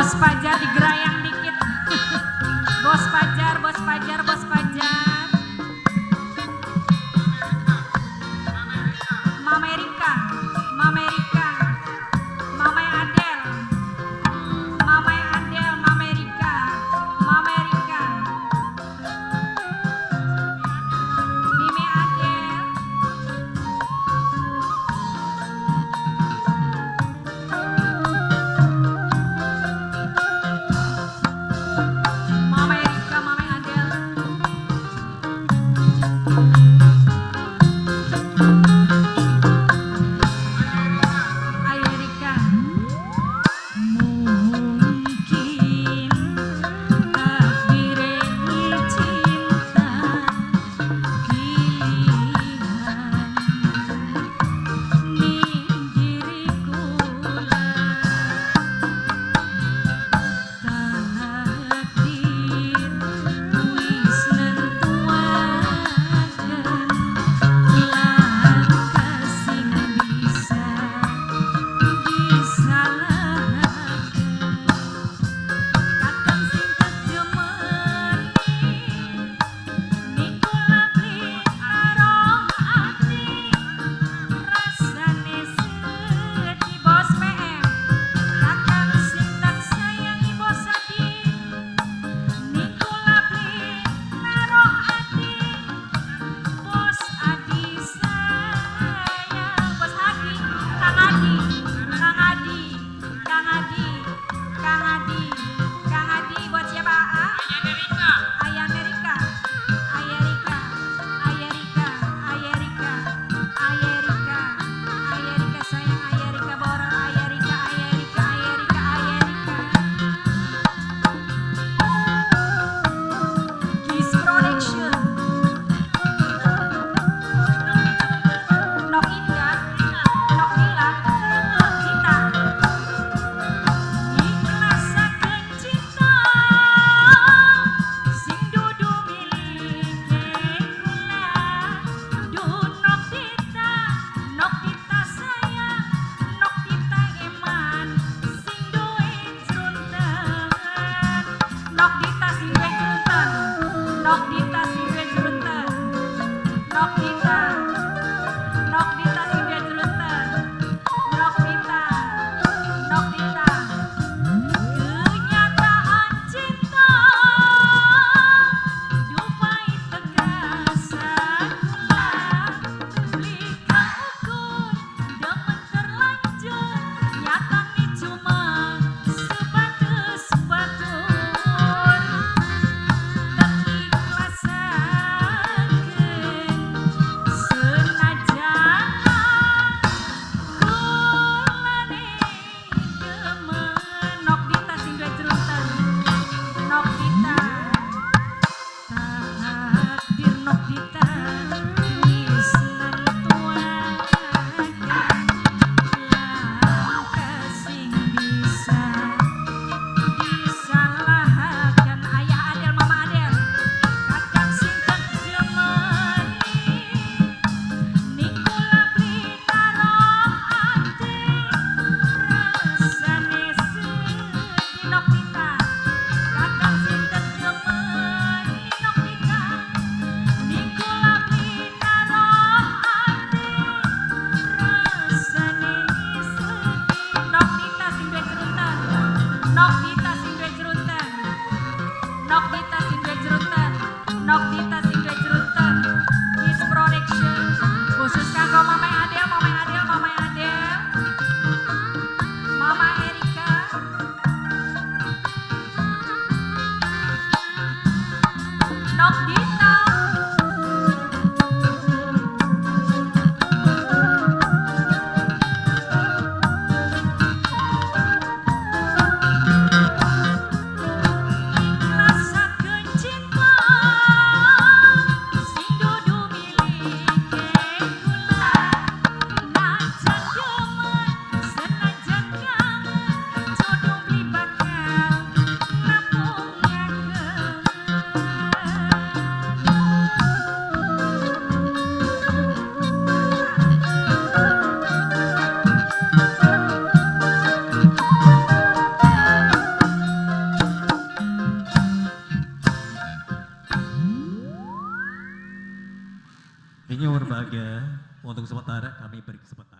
Bos Pajar digerayang dikit. Bos Pajar, Bos Pajar, Bos Pajar. Mama Erika, Mama Erika, Mama Adel, Mama Adel, Mama Erika, Mama Erika, Mimi Adel. Mama Erika, Mama Adel. Ayo Erika. Mungkin takdir cinta pilihan ning diriku takdir wis nentuaken langkah sing bisa disalahkan kadang sing kejemeni niku labli karo ati rasane sedih bos PM kadang sing tak sayangi bos Adi niku labli karo ati bos Adi sayang bos Adi Kang Adi Kang Adi Kang Adi Kang Adi Kang Adi buat siapa Ayah Amerika Ayah Rika Ayah Rika Ayah Rika Ayah Rika Ayah Rika sayang Ayah Rika borong Ayah Rika Ayah Rika Ayah Rika Ayah Rika Kiss Production Nok Indah Nok Lila Cita ikhlasakeun cinta sing dudu milike kula duh Nok Dita sayang Nok Dita eman sing duwe jerunten Nok Dita sing duwe jerunten Nok Dita sing duwe jerunten Nok Dita Nok Dita sing duwe jerunten Nok Dita Nok Dita kenyataan cinta dupai tegasa kula lika ukur demen terlanjur nyatane cuma sebatas batur ikhlasakeun senajan kulane demen Nok Dita sing duwe jerunten Nok Dita takdir Nok Dita wis nentuaken langkah sing bisa disalahkan Ayah Adel Mama Adel kadang sing kejemeni niku labli karo ati rasane sedih Nok Dita kadang sing kejemeni Nok Dita niku labli karo ati rasane sedih Nok Dita sing duwe jerunten Nok Dita sing duwe jerunten Nok Dita sing duwe jerunten Nok Dita sing duwe jerunten Kiss Production khusus kanggo Mama Adel Mama Adel Mama Adel Mama Erika Nok Dita ikhlasakeun cinta Kayaknya berbahagia untuk sementara kami beri kesempatan.